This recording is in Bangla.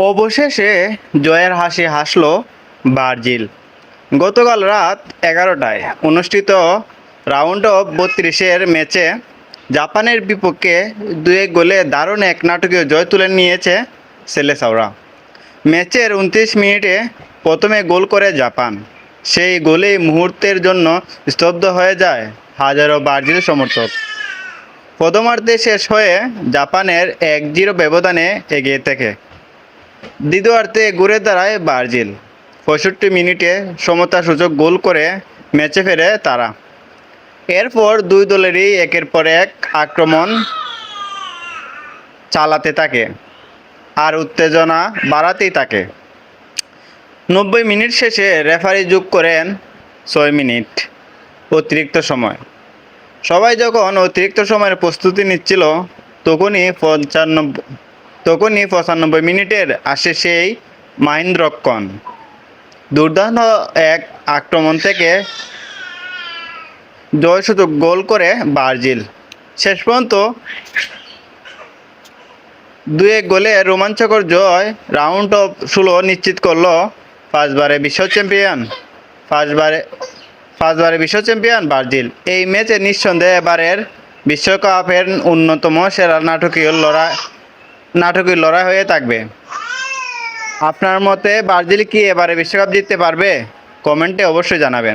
অবশেষে জয়ের হাসি হাসল ব্রাজিল। গতকাল রাত 11টায় অনুষ্ঠিত রাউন্ড অফ 32-এর ম্যাচে জাপানের বিপক্ষে 2-1 গোলে দারুণ এক নাটকীয় জয় তুলে নিয়েছে সেলেসাওরা। ম্যাচের 29 মিনিটে প্রথমে গোল করে জাপান। সেই গোলেই মুহূর্তের জন্য স্তব্ধ হয়ে যায় হাজারো ব্রাজিল সমর্থক। প্রথমার্ধে শেষ হয়ে জাপানের 1-0 ব্যবধানে এগিয়ে থাকে। দ্বিতীয়ার্ধে ঘুরে দাঁড়ায় ব্রাজিল। 65 মিনিটে সমতাসূচক গোল করে ম্যাচে ফেরে তারা। এরপর দুই দলেরই একের পর এক আক্রমণ চালাতে থাকে আর উত্তেজনা বাড়াতেই থাকে। 90 মিনিট শেষে রেফারি যোগ করেন 6 মিনিট অতিরিক্ত সময়। সবাই যখন অতিরিক্ত সময়ের প্রস্তুতি নিচ্ছিল তখনই 95 মিনিটের আসে সেই মাইন্দ্রক্ষণ। দুর্দান্ত এক আক্রমণ থেকে জয়সূচক গোল করে ব্রাজিল। শেষ পর্যন্ত 2-1 গোলে রোমাঞ্চকর জয় রাউন্ড অফ 16 নিশ্চিত করল পাঁচবারের বিশ্ব চ্যাম্পিয়ন ব্রাজিল। এই ম্যাচে নিঃসন্দেহে এবারের বিশ্বকাপের অন্যতম সেরা নাটকীয় লড়াই হয়ে থাকবে। আপনার মতে ব্রাজিল কি এবারে বিশ্বকাপ জিততে পারবে? কমেন্টে অবশ্যই জানাবেন।